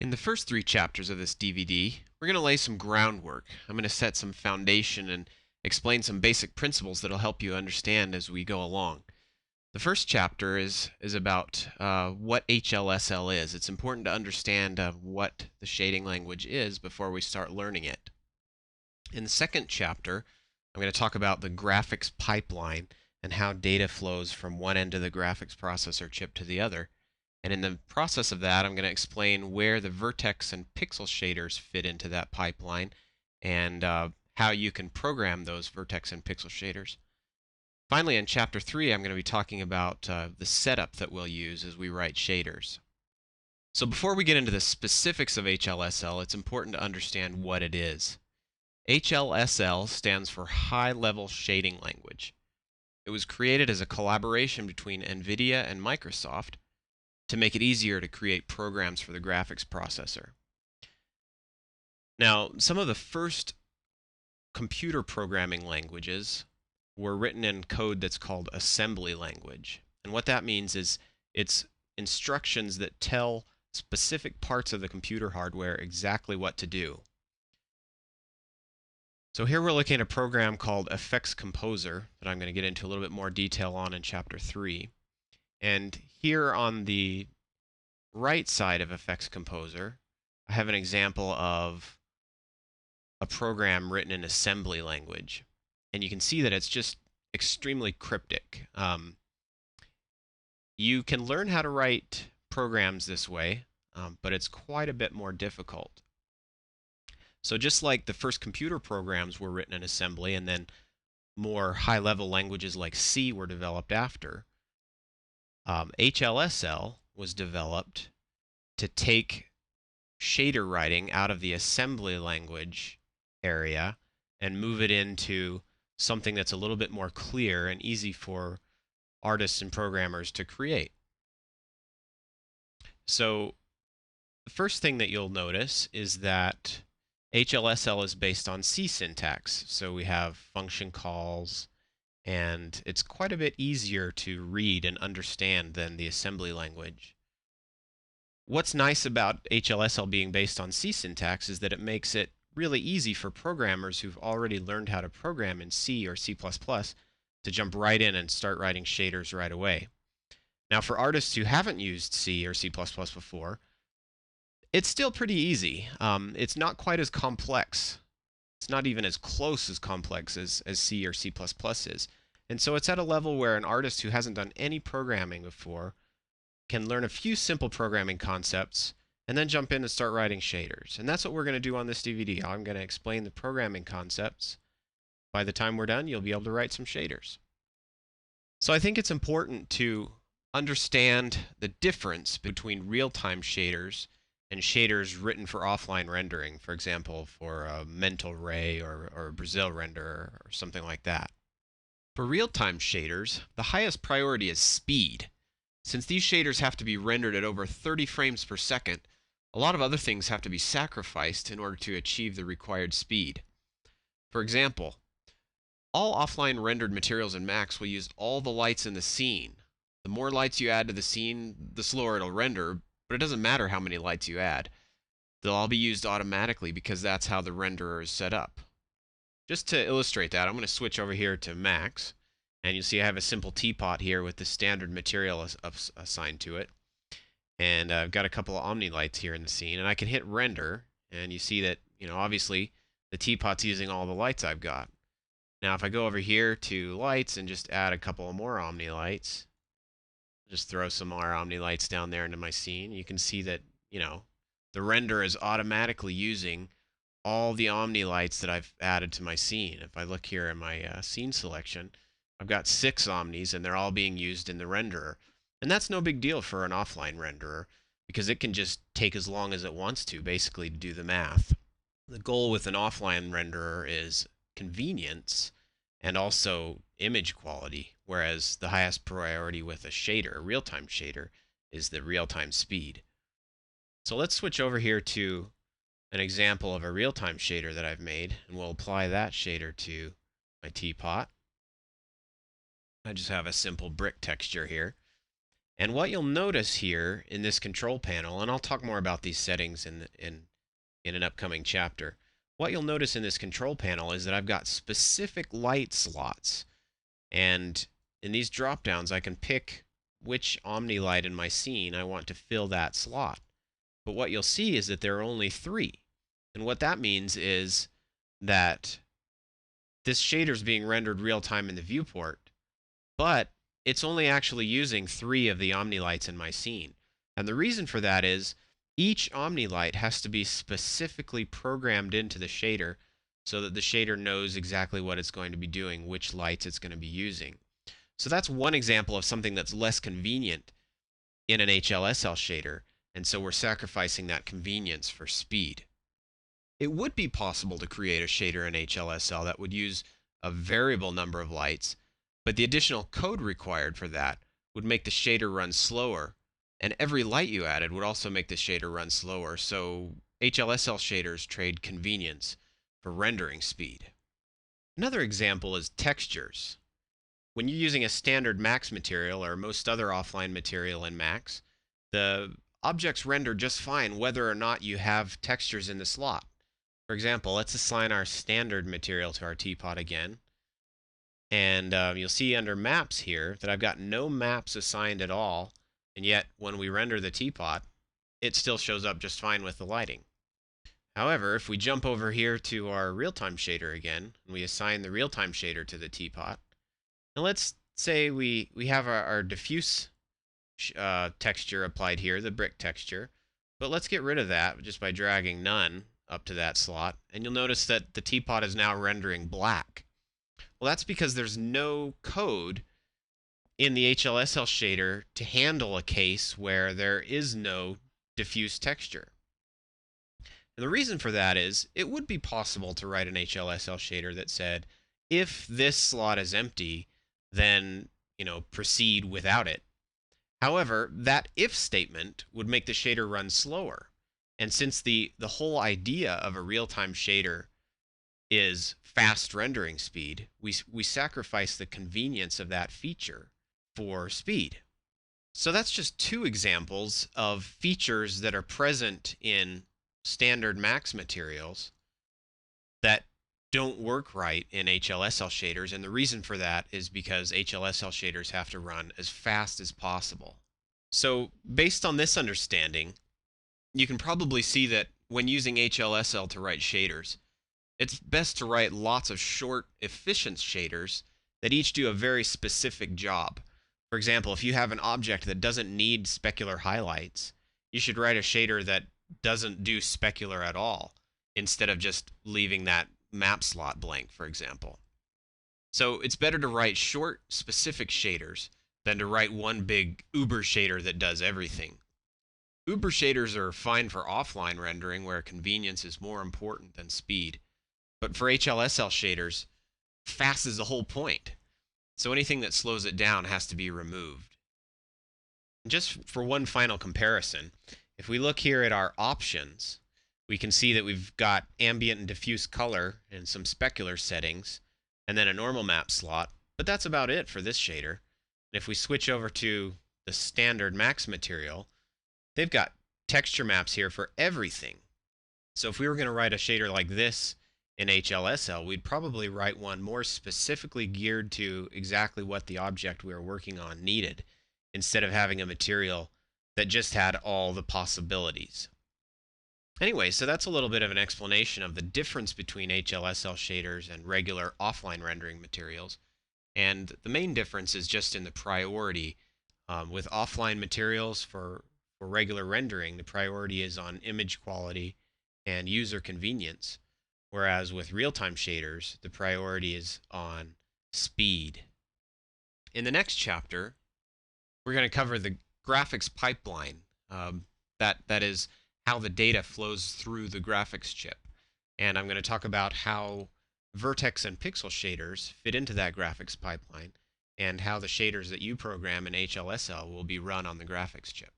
In the first 3 chapters of this DVD, we're going to lay some groundwork. I'm going to set some foundation and explain some basic principles that will help you understand as we go along. The first chapter is about what HLSL is. It's important to understand what the shading language is before we start learning it. In the second chapter, I'm going to talk about the graphics pipeline and how data flows from one end of the graphics processor chip to the other. And in the process of that, I'm going to explain where the vertex and pixel shaders fit into that pipeline and how you can program those vertex and pixel shaders. Finally, in Chapter 3, I'm going to be talking about the setup that we'll use as we write shaders. So before we get into the specifics of HLSL, it's important to understand what it is. HLSL stands for High Level Shading Language. It was created as a collaboration between NVIDIA and Microsoft to make it easier to create programs for the graphics processor. Now, some of the first computer programming languages were written in code that's called assembly language. And what that means is it's instructions that tell specific parts of the computer hardware exactly what to do. So here we're looking at a program called FX Composer that I'm going to get into a little bit more detail on in Chapter 3. And here on the right side of FX Composer, I have an example of a program written in assembly language. And you can see that it's just extremely cryptic. You can learn how to write programs this way, but it's quite a bit more difficult. So just like the first computer programs were written in assembly and then more high-level languages like C were developed after, HLSL was developed to take shader writing out of the assembly language area and move it into something that's a little bit more clear and easy for artists and programmers to create. So the first thing that you'll notice is that HLSL is based on C syntax. So we have function calls, and it's quite a bit easier to read and understand than the assembly language. What's nice about HLSL being based on C syntax is that it makes it really easy for programmers who've already learned how to program in C or C++ to jump right in and start writing shaders right away. Now, for artists who haven't used C or C++ before, it's still pretty easy. It's not quite as complex. It's not even as close as complex as C or C++ is. And so it's at a level where an artist who hasn't done any programming before can learn a few simple programming concepts and then jump in and start writing shaders. And that's what we're going to do on this DVD. I'm going to explain the programming concepts. By the time we're done, you'll be able to write some shaders. So I think it's important to understand the difference between real-time shaders and shaders written for offline rendering, for example, for a mental ray or a Brazil render or something like that. For real-time shaders, the highest priority is speed. Since these shaders have to be rendered at over 30 frames per second, a lot of other things have to be sacrificed in order to achieve the required speed. For example, all offline rendered materials in Max will use all the lights in the scene. The more lights you add to the scene, the slower it'll render, but it doesn't matter how many lights you add. They'll all be used automatically because that's how the renderer is set up. Just to illustrate that, I'm going to switch over here to Max, and you'll see I have a simple teapot here with the standard material assigned to it. And I've got a couple of Omni lights here in the scene, and I can hit render, and you see that, obviously the teapot's using all the lights I've got. Now if I go over here to lights and just add a couple of more Omni lights, just throw some more Omni lights down there into my scene, you can see that, the render is automatically using all the Omni lights that I've added to my scene. If I look here in my scene selection, I've got 6 Omnis, and they're all being used in the renderer. And that's no big deal for an offline renderer because it can just take as long as it wants to, basically, to do the math. The goal with an offline renderer is convenience and also image quality, whereas the highest priority with a shader, a real-time shader, is the real-time speed. So let's switch over here to an example of a real-time shader that I've made, and we'll apply that shader to my teapot. I just have a simple brick texture here. And what you'll notice here in this control panel, and I'll talk more about these settings in an upcoming chapter, what you'll notice in this control panel is that I've got specific light slots. And in these drop downs, I can pick which Omni light in my scene I want to fill that slot. But what you'll see is that there are only 3. And what that means is that this shader is being rendered real time in the viewport, but it's only actually using 3 of the Omni lights in my scene. And the reason for that is each Omni light has to be specifically programmed into the shader so that the shader knows exactly what it's going to be doing, which lights it's going to be using. So that's one example of something that's less convenient in an HLSL shader, and so we're sacrificing that convenience for speed. It would be possible to create a shader in HLSL that would use a variable number of lights, but the additional code required for that would make the shader run slower, and every light you added would also make the shader run slower, so HLSL shaders trade convenience for rendering speed. Another example is textures. When you're using a standard Max material or most other offline material in Max, the objects render just fine whether or not you have textures in the slot. For example, let's assign our standard material to our teapot again. And you'll see under maps here that I've got no maps assigned at all, and yet when we render the teapot, it still shows up just fine with the lighting. However, if we jump over here to our real-time shader again, and we assign the real-time shader to the teapot, and let's say we have our diffuse texture applied here, the brick texture, but let's get rid of that just by dragging none up to that slot, and you'll notice that the teapot is now rendering black. Well, that's because there's no code in the HLSL shader to handle a case where there is no diffuse texture. And the reason for that is it would be possible to write an HLSL shader that said, if this slot is empty, then, proceed without it. However, that if statement would make the shader run slower. And since the whole idea of a real-time shader is fast rendering speed, we sacrifice the convenience of that feature for speed. So that's just 2 examples of features that are present in standard Max materials that don't work right in HLSL shaders, and the reason for that is because HLSL shaders have to run as fast as possible. So based on this understanding, you can probably see that when using HLSL to write shaders, it's best to write lots of short, efficient shaders that each do a very specific job. For example, if you have an object that doesn't need specular highlights, you should write a shader that doesn't do specular at all, instead of just leaving that map slot blank, for example. So it's better to write short, specific shaders than to write one big uber shader that does everything. Uber shaders are fine for offline rendering where convenience is more important than speed. But for HLSL shaders, fast is the whole point. So anything that slows it down has to be removed. And just for one final comparison, if we look here at our options, we can see that we've got ambient and diffuse color and some specular settings, and then a normal map slot, but that's about it for this shader. And if we switch over to the standard Max material, they've got texture maps here for everything. So if we were going to write a shader like this in HLSL, we'd probably write one more specifically geared to exactly what the object we were working on needed, instead of having a material that just had all the possibilities. Anyway, so that's a little bit of an explanation of the difference between HLSL shaders and regular offline rendering materials. And the main difference is just in the priority. With offline materials for regular rendering, the priority is on image quality and user convenience. Whereas with real-time shaders, the priority is on speed. In the next chapter, we're going to cover the graphics pipeline. That is how the data flows through the graphics chip. And I'm going to talk about how vertex and pixel shaders fit into that graphics pipeline, and how the shaders that you program in HLSL will be run on the graphics chip.